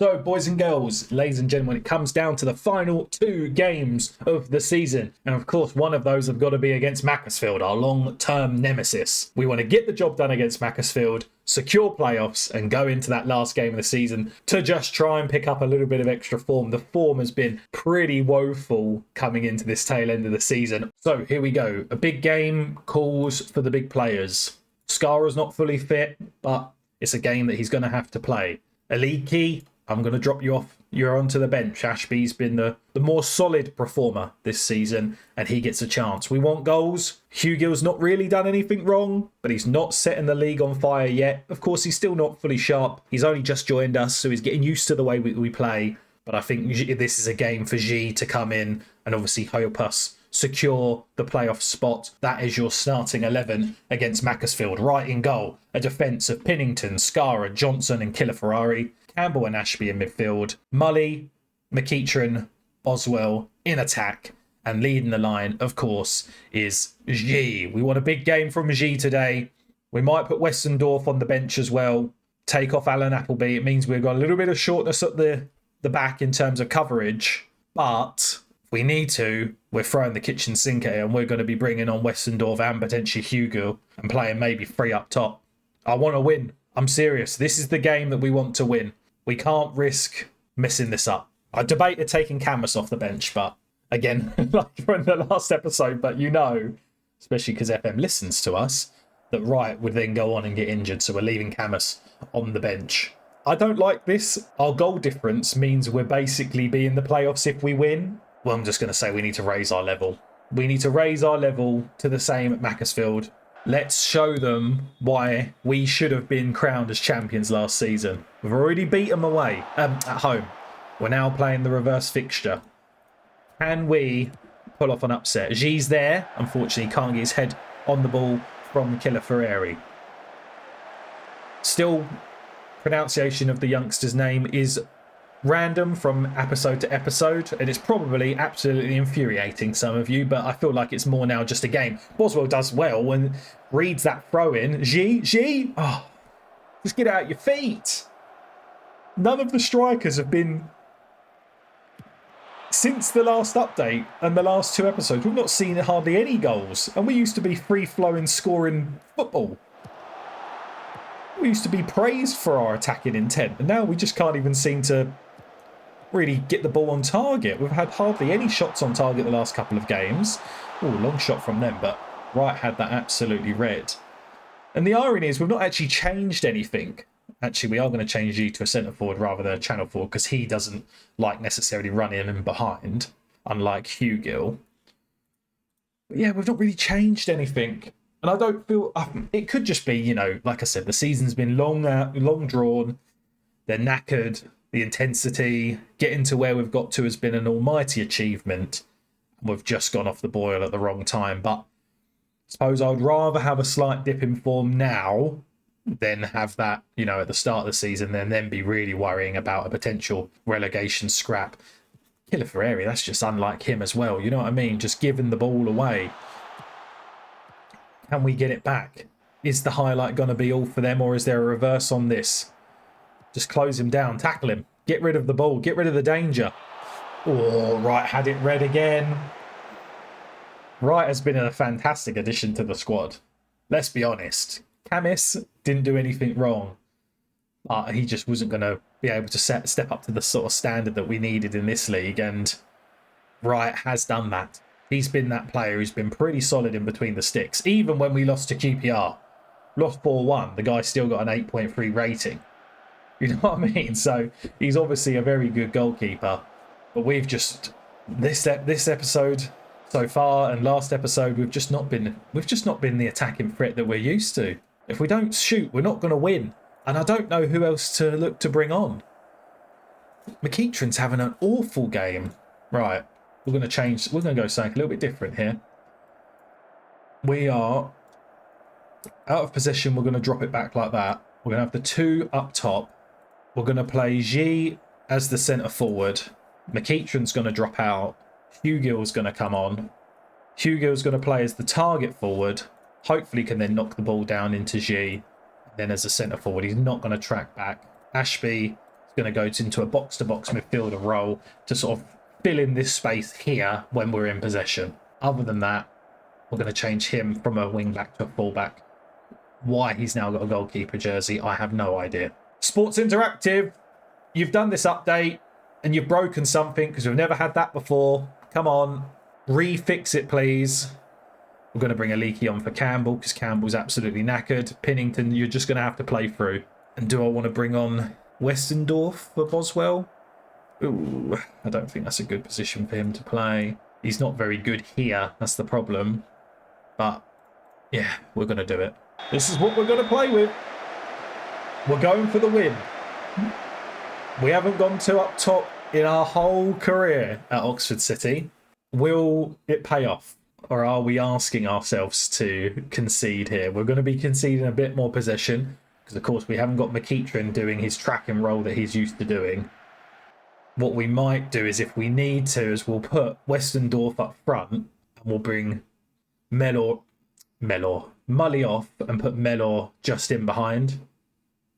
So, boys and girls, ladies and gentlemen, it comes down to the final two games of the season. And of course, one of those have got to be against Macclesfield, our long-term nemesis. We want to get the job done against Macclesfield, secure playoffs, and go into that last game of the season to just try and pick up a little bit of extra form. The form has been pretty woeful coming into this tail end of the season. So, here we go. A big game calls for the big players. Skara's not fully fit, but it's a game that he's going to have to play. Aliki, I'm going to drop you off. You're onto the bench. Ashby's been the more solid performer this season, and he gets a chance. We want goals. Hugill's not really done anything wrong, but he's not setting the league on fire yet. Of course, he's still not fully sharp. He's only just joined us, so he's getting used to the way we play. But I think this is a game for G to come in and obviously help us secure the playoff spot. That is your starting 11 against Macclesfield. Right in goal, a defence of Pinnington, Skara, Johnson and Ferrari. Campbell and Ashby in midfield. Mully, McEachran, Boswell in attack. And leading the line, of course, is G. We want a big game from G today. We might put Westendorf on the bench as well. Take off Alan Appleby. It means we've got a little bit of shortness at the back in terms of coverage. But if we need to, we're throwing the kitchen sink at it, and we're going to be bringing on Westendorf and potentially Hugo and playing maybe three up top. I want to win. I'm serious. This is the game that we want to win. We can't risk messing this up. I debated taking Camus off the bench, but again, like from the last episode, but you know, especially because FM listens to us, that Wright would then go on and get injured, so we're leaving Camus on the bench. I don't like this. Our goal difference means we're basically be in the playoffs if we win. Well, I'm just going to say we need to raise our level. We need to raise our level to the same at Macclesfield. Let's show them why we should have been crowned as champions last season. We've already beat them away at home. We're now playing the reverse fixture. Can we pull off an upset? G's there. Unfortunately, can't get his head on the ball from Ferrari. Still, pronunciation of the youngster's name is random from episode to episode, and it's probably absolutely infuriating some of you, but I feel like it's more now just a game. Boswell does well and reads that throw in. G, oh, just get out your feet. None of the strikers have been, since the last update and the last two episodes, we've not seen hardly any goals, and we used to be free-flowing scoring football. We used to be praised for our attacking intent, and now we just can't even seem to really get the ball on target. We've had hardly any shots on target the last couple of games. Oh, long shot from them, but Wright had that absolutely red. And the irony is we've not actually changed anything. Actually, we are going to change G to a centre forward rather than a channel forward because he doesn't like necessarily running in behind, unlike Hugill. But yeah, we've not really changed anything. And I don't feel... it could just be, you know, like I said, the season's been long drawn. They're knackered. The intensity, getting to where we've got to has been an almighty achievement. We've just gone off the boil at the wrong time. But I suppose I would rather have a slight dip in form now than have that, you know, at the start of the season and then be really worrying about a potential relegation scrap. Ferrari, that's just unlike him as well. You know what I mean? Just giving the ball away. Can we get it back? Is the highlight going to be all for them, or is there a reverse on this? Just close him down, tackle him, get rid of the ball, get rid of the danger. Oh, Wright had it red again. Wright has been a fantastic addition to the squad. Let's be honest. Camus didn't do anything wrong, but he just wasn't going to be able to step up to the sort of standard that we needed in this league, and Wright has done that. He's been that player who's been pretty solid in between the sticks. Even when we lost to QPR, lost 4-1, the guy still got an 8.3 rating. You know what I mean? So he's obviously a very good goalkeeper. But we've just, this episode so far and last episode, we've just not been the attacking threat that we're used to. If we don't shoot, we're not going to win. And I don't know who else to look to bring on. McEachran's having an awful game. Right. We're going to change. We're going to go something a little bit different here. We are out of possession. We're going to drop it back like that. We're going to have the two up top. We're going to play G as the centre forward. McEachran's going to drop out. Hugill's going to come on. Hugill's going to play as the target forward. Hopefully can then knock the ball down into G. Then as a centre forward, he's not going to track back. Ashby It's going to go into a box-to-box midfielder role to sort of fill in this space here when we're in possession. Other than that, we're going to change him from a wing-back to a full-back. Why he's now got a goalkeeper jersey, I have no idea. Sports Interactive, you've done this update and you've broken something because we've never had that before. Come on, refix it, please. We're going to bring a Leaky on for Campbell because Campbell's absolutely knackered. Pinnington, you're just going to have to play through. And do I want to bring on Westendorf for Boswell? Ooh, I don't think that's a good position for him to play. He's not very good here. That's the problem. But, yeah, we're going to do it. This is what we're going to play with. We're going for the win. We haven't gone to up top in our whole career at Oxford City. Will it pay off? Or are we asking ourselves to concede here? We're going to be conceding a bit more possession. Because, of course, we haven't got McEachran doing his tracking role that he's used to doing. What we might do is, if we need to, is we'll put Westendorf up front and we'll bring Mully off and put Mellor just in behind,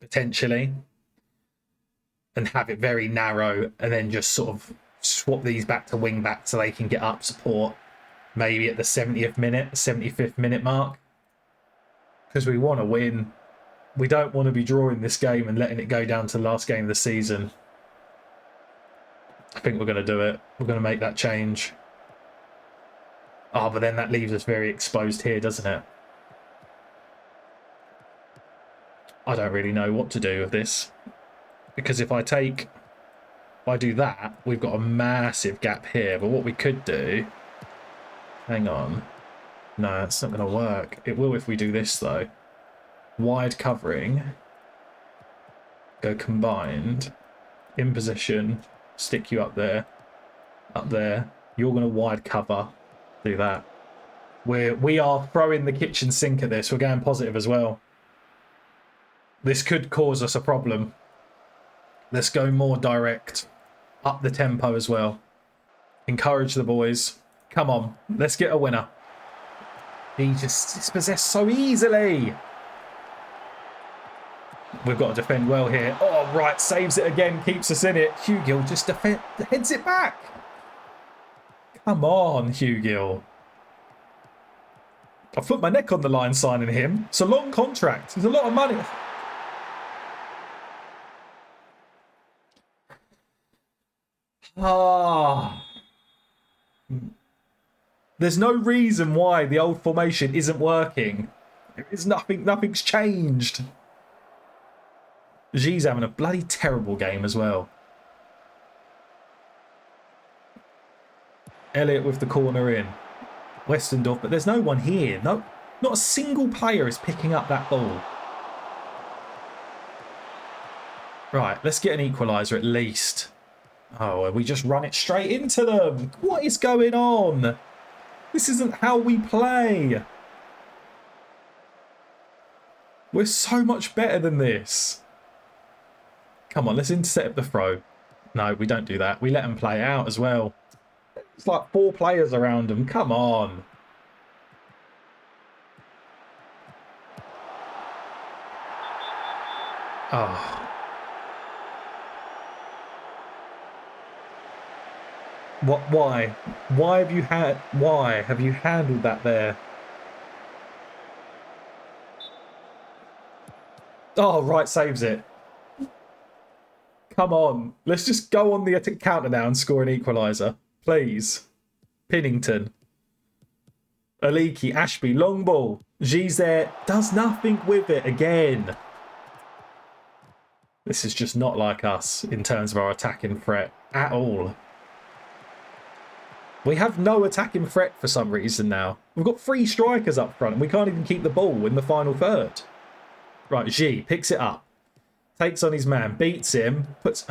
potentially, and have it very narrow, and then just sort of swap these back to wing back so they can get up support maybe at the 70th minute, 75th minute mark, because we want to win. We don't want to be drawing this game and letting it go down to the last game of the season. I think we're going to do it. We're going to make that change. Oh, but then that leaves us very exposed here, doesn't it? I don't really know what to do with this. Because if I do that, we've got a massive gap here. But what we could do... Hang on. No, it's not going to work. It will if we do this, though. Wide covering. Go combined. In position. Stick you up there. Up there. You're going to wide cover. Do that. We are throwing the kitchen sink at this. We're going positive as well. This could cause us a problem. Let's go more direct. Up the tempo as well. Encourage the boys. Come on. Let's get a winner. He just dispossessed so easily. We've got to defend well here. Oh, right. Saves it again. Keeps us in it. Hugill just heads it back. Come on, Hugill. I put my neck on the line signing him. It's a long contract. It's a lot of money. Ah. There's no reason why the old formation isn't working. It's nothing's changed. G's having a bloody terrible game as well. Elliott with the corner in. Westendorf, but there's no one here. No, not a single player is picking up that ball. Right, let's get an equaliser at least. Oh, we just run it straight into them. What is going on? This isn't how we play. We're so much better than this. Come on, let's intercept the throw. No, we don't do that. We let them play out as well. It's like 4 players around them. Come on. Oh. What? Why? Why have you handled that there? Oh, right, saves it. Come on. Let's just go on the counter now and score an equaliser. Please. Pinnington. Aliki, Ashby, long ball. G's there. Does nothing with it again. This is just not like us in terms of our attacking threat at all. We have no attacking threat for some reason now. We've got 3 strikers up front and we can't even keep the ball in the final third. Right, G picks it up. Takes on his man. Beats him. Puts...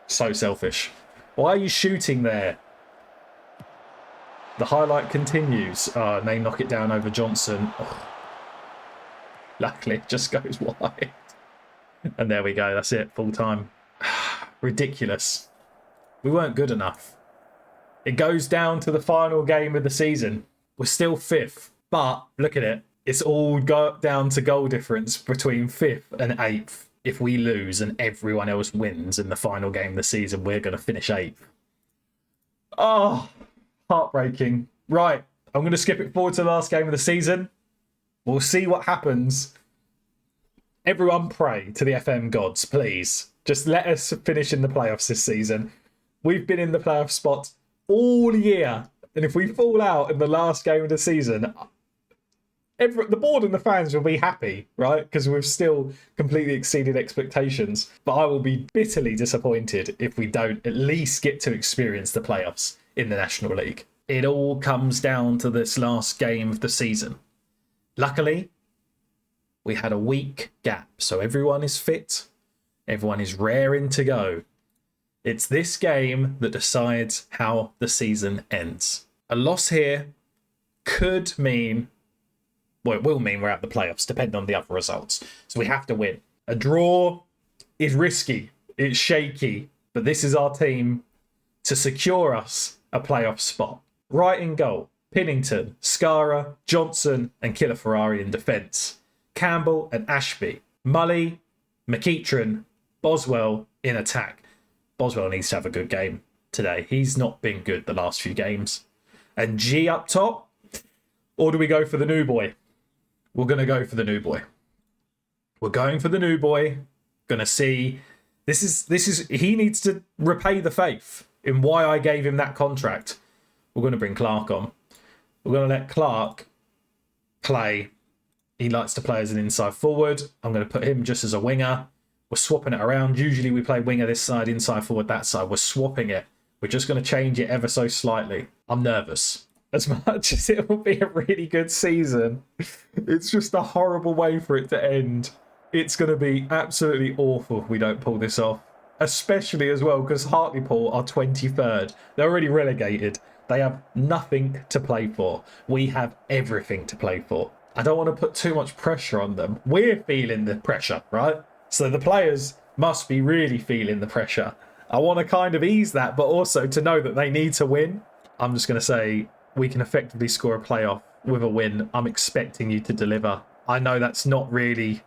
So selfish. Why are you shooting there? The highlight continues. And they knock it down over Johnson. Oh. Luckily, it just goes wide. And there we go. That's it. Full time. Ridiculous. We weren't good enough. It goes down to the final game of the season. We're still 5th. But look at it. It's all down to goal difference between 5th and 8th. if we lose and everyone else wins in the final game of the season, we're going to finish 8th. Oh, heartbreaking. Right, I'm going to skip it forward to the last game of the season. We'll see what happens. Everyone pray to the FM gods, please. Just let us finish in the playoffs this season. We've been in the playoff spot all year. And if we fall out in the last game of the season, the board and the fans will be happy, right? Because we've still completely exceeded expectations. But I will be bitterly disappointed if we don't at least get to experience the playoffs in the National League. It all comes down to this last game of the season. Luckily, we had a week gap, so everyone is fit. Everyone is raring to go. It's this game that decides how the season ends. A loss here could mean, well, it will mean we're out the playoffs, depending on the other results. So we have to win. A draw is risky. It's shaky. But this is our team to secure us a playoff spot. Right in goal, Pinnington, Skara, Johnson and Killer Ferrari in defence. Campbell and Ashby. Mully, McEachran, Boswell in attack. Boswell needs to have a good game today. He's not been good the last few games. And G up top? Or do we go for the new boy? We're going to go for the new boy. We're going for the new boy. Going to see. This is. He needs to repay the faith in why I gave him that contract. We're going to bring Clark on. We're going to let Clark play. He likes to play as an inside forward. I'm going to put him just as a winger. We're swapping it around. Usually we play winger this side, inside forward that side. We're swapping it. We're just going to change it ever so slightly. I'm nervous. As much as it will be a really good season, it's just a horrible way for it to end. It's going to be absolutely awful if we don't pull this off. Especially as well because Hartlepool are 23rd. They're already relegated. They have nothing to play for. We have everything to play for. I don't want to put too much pressure on them. We're feeling the pressure, right? So the players must be really feeling the pressure. I want to kind of ease that, but also to know that they need to win. I'm just going to say we can effectively score a playoff with a win. I'm expecting you to deliver. I know that's not really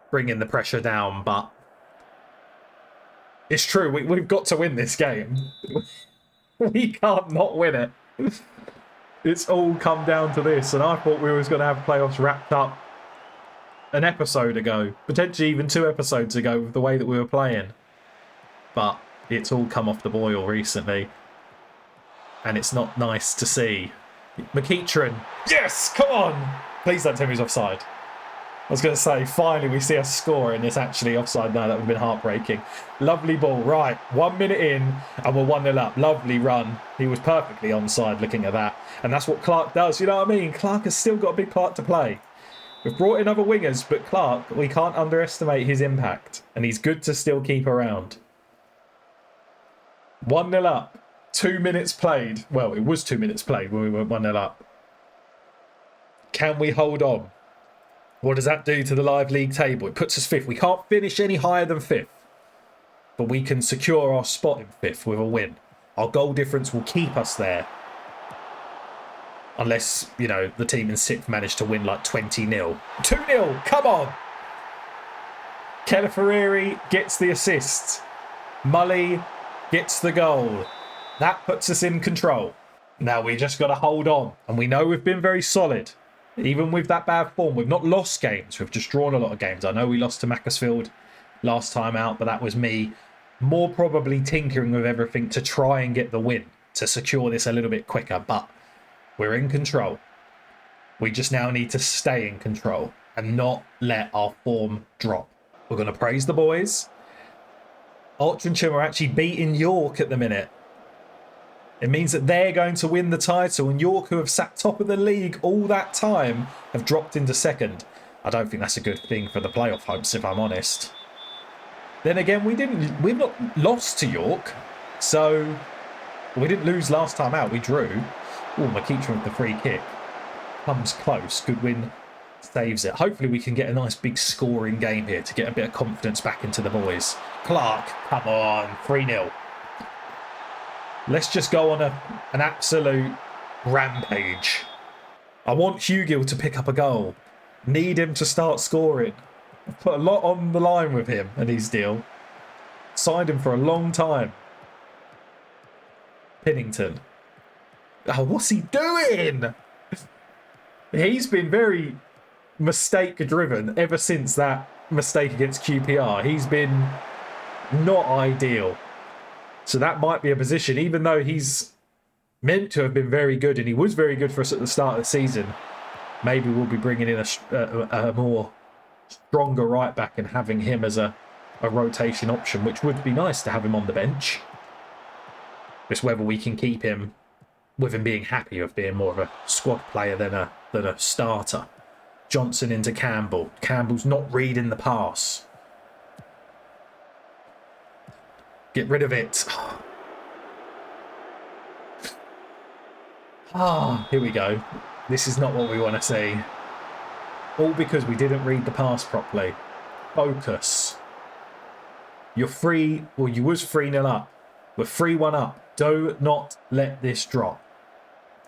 bringing the pressure down, but it's true. We've got to win this game. We can't not win it. It's all come down to this, and I thought we was going to have playoffs wrapped up an episode ago, potentially even 2 episodes ago with the way that we were playing. But it's all come off the boil recently, and it's not nice to see. McEachran, yes, come on! Please don't tell me he's offside. I was going to say, finally we see us score and it's actually offside. No, that would have been heartbreaking. Lovely ball. Right, 1 minute in and we're 1-0 up. Lovely run. He was perfectly onside looking at that. And that's what Clark does. You know what I mean? Clark has still got a big part to play. We've brought in other wingers, but Clark, we can't underestimate his impact. And he's good to still keep around. 1-0 up. 2 minutes played. Well, it was 2 minutes played when we went 1-0 up. Can we hold on? What does that do to the live league table? It puts us 5th. We can't finish any higher than 5th. But we can secure our spot in 5th with a win. Our goal difference will keep us there. Unless, you know, the team in 6th managed to win like 20-0. 2-0, come on! Killer Ferrari gets the assist. Mully gets the goal. That puts us in control. Now we just got to hold on. And we know we've been very solid. Even with that bad form, we've not lost games. We've just drawn a lot of games. I know we lost to Macclesfield last time out, but that was me more probably tinkering with everything to try and get the win, to secure this a little bit quicker. But we're in control. We just now need to stay in control and not let our form drop. We're going to praise the boys. Altrincham are actually beating York at the minute. It means that they're going to win the title, and York, who have sat top of the league all that time, have dropped into 2nd. I don't think that's a good thing for the playoff hopes, if I'm honest. Then again, we've not lost to York, so we didn't lose last time out. We drew. Oh, McEachran with the free kick. Comes close. Good win. Saves it. Hopefully we can get a nice big scoring game here to get a bit of confidence back into the boys. Clark, come on. 3-0. Let's just go on an absolute rampage. I want Hugill to pick up a goal. Need him to start scoring. Put a lot on the line with him and his deal. Signed him for a long time. Pennington. Oh, what's he doing? He's been very mistake-driven ever since that mistake against QPR. He's been not ideal. So that might be a position, even though he's meant to have been very good, and he was very good for us at the start of the season. Maybe we'll be bringing in a more stronger right back and having him as a rotation option, which would be nice to have him on the bench. Just whether we can keep him with him being happy of being more of a squad player than a starter. Johnson into Campbell. Campbell's not reading the pass. Get rid of it. Here we go. This is not what we want to see. All because we didn't read the pass properly. Focus. You're free. Well, you was 3-0 up. We're 3-1 up. Do not let this drop.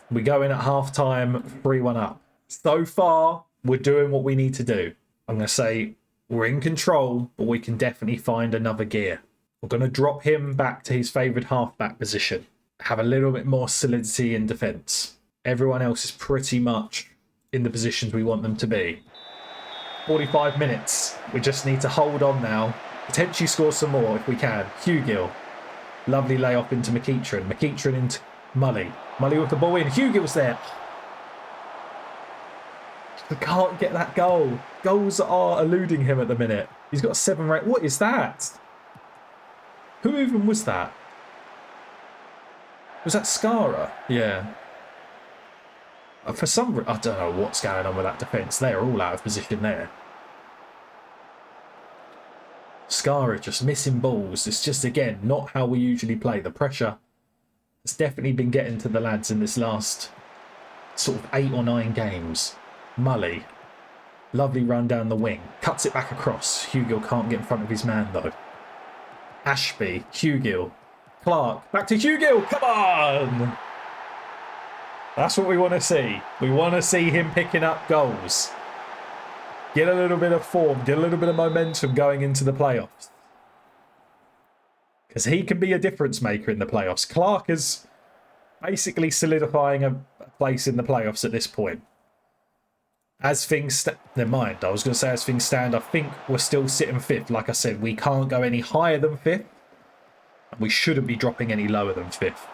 We go in at half-time, 3-1 up. So far, we're doing what we need to do. I'm going to say we're in control, but we can definitely find another gear. We're going to drop him back to his favoured half-back position. Have a little bit more solidity in defence. Everyone else is pretty much in the positions we want them to be. 45 minutes. We just need to hold on now. Potentially score some more if we can. Hugill. Lovely layoff into McEachran. McEachran into Mully. Mully with the ball in. Hugill's there. We can't get that goal. Goals are eluding him at the minute. He's got a 7 rate. What is that? Who even was that? Was that Skara? Yeah. For some reason, I don't know what's going on with that defence. They're all out of position there. Skara just missing balls. It's just, again, not how we usually play. The pressure has definitely been getting to the lads in this last sort of 8 or 9 games. Mully. Lovely run down the wing. Cuts it back across. Hugill can't get in front of his man, though. Ashby. Hugill. Clark. Back to Hugill. Come on! That's what we want to see. We want to see him picking up goals. Get a little bit of form. Get a little bit of momentum going into the playoffs. Because he can be a difference maker in the playoffs. Clark is basically solidifying a place in the playoffs at this point. As things... Never mind. I was going to say as things stand, I think we're still sitting 5th. Like I said, we can't go any higher than 5th. And we shouldn't be dropping any lower than 5th.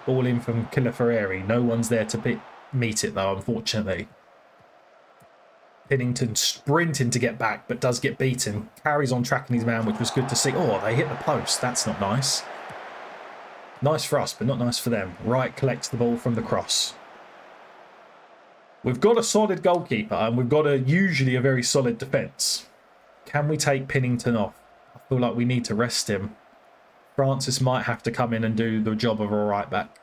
Ball in from Kilifereri. No one's there to meet it, though, unfortunately. Pennington sprinting to get back, but does get beaten. Carries on tracking his man, which was good to see. Oh, they hit the post. That's not nice. Nice for us, but not nice for them. Wright collects the ball from the cross. We've got a solid goalkeeper, and we've got usually a very solid defence. Can we take Pennington off? I feel like we need to rest him. Francis might have to come in and do the job of a right back.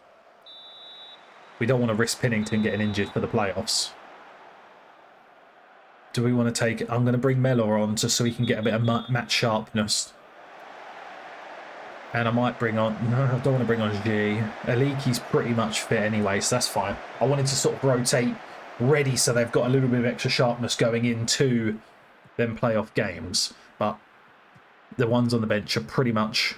We don't want to risk Pennington getting injured for the playoffs. Do we want to take it? I'm going to bring Mellor on just so he can get a bit of match sharpness. And I might bring on... No, I don't want to bring on G. Aliki's pretty much fit anyway, so that's fine. I wanted to sort of rotate ready so they've got a little bit of extra sharpness going into them playoff games. But the ones on the bench are pretty much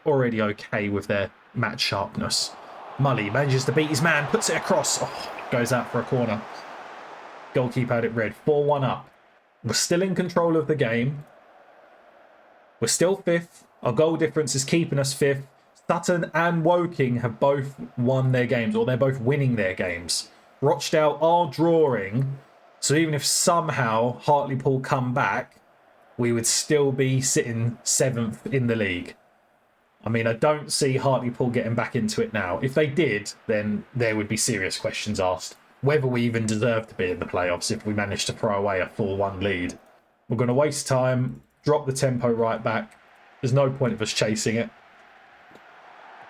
already okay with their match sharpness. Mully manages to beat his man, puts it across. Oh, goes out for a corner. Goalkeeper had it red. 4-1 up. We're still in control of the game. We're still 5th. Our goal difference is keeping us 5th. Sutton and Woking have both won their games, or they're both winning their games. Rochdale are drawing, so even if somehow Hartlepool come back, we would still be sitting 7th in the league. I mean, I don't see Hartlepool getting back into it now. If they did, then there would be serious questions asked. Whether we even deserve to be in the playoffs if we manage to throw away a 4-1 lead. We're going to waste time, drop the tempo right back. There's no point of us chasing it.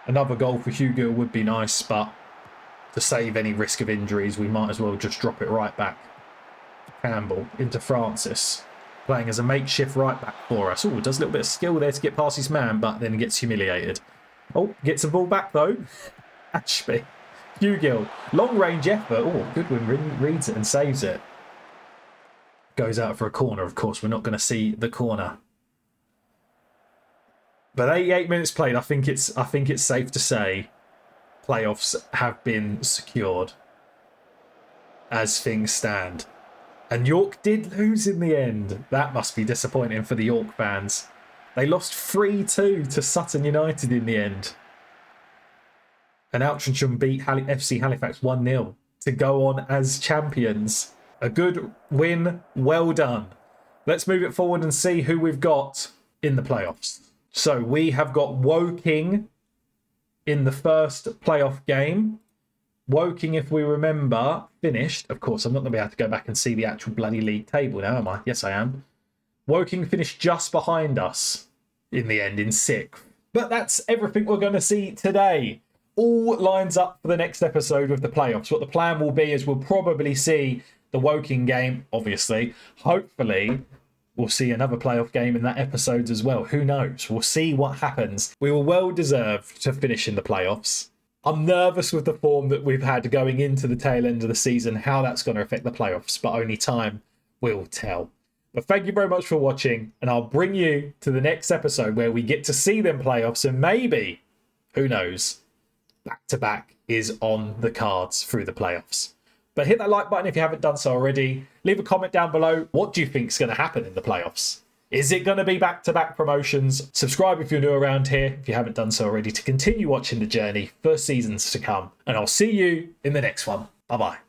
Another goal for Hugo would be nice, but to save any risk of injuries, we might as well just drop it right back. Campbell into Francis, playing as a makeshift right back for us. Oh, does a little bit of skill there to get past his man, but then gets humiliated. Oh, gets the ball back though. Ashby. Hugill, long range effort. Oh, Goodwin reads it and saves it. Goes out for a corner. Of course, we're not going to see the corner. But 88 minutes played. I think it's safe to say playoffs have been secured as things stand. And York did lose in the end. That must be disappointing for the York fans. They lost 3-2 to Sutton United in the end. And Altrincham beat FC Halifax 1-0 to go on as champions. A good win, well done. Let's move it forward and see who we've got in the playoffs. So we have got Woking in the first playoff game. Woking, if we remember, finished. Of course, I'm not going to be able to go back and see the actual bloody league table now, am I? Yes, I am. Woking finished just behind us in the end, in 6th. But that's everything we're going to see today. All lines up for the next episode of the playoffs. What the plan will be is we'll probably see the Woking game, obviously. Hopefully, we'll see another playoff game in that episode as well. Who knows? We'll see what happens. We were well deserved to finish in the playoffs. I'm nervous with the form that we've had going into the tail end of the season, how that's going to affect the playoffs, but only time will tell. But thank you very much for watching, and I'll bring you to the next episode where we get to see them playoffs, and maybe, who knows, back-to-back is on the cards through the playoffs. But hit that like button if you haven't done so already. Leave a comment down below. What do you think is going to happen in the playoffs? Is it going to be back-to-back promotions? Subscribe if you're new around here, if you haven't done so already, to continue watching the journey for seasons to come. And I'll see you in the next one. Bye-bye.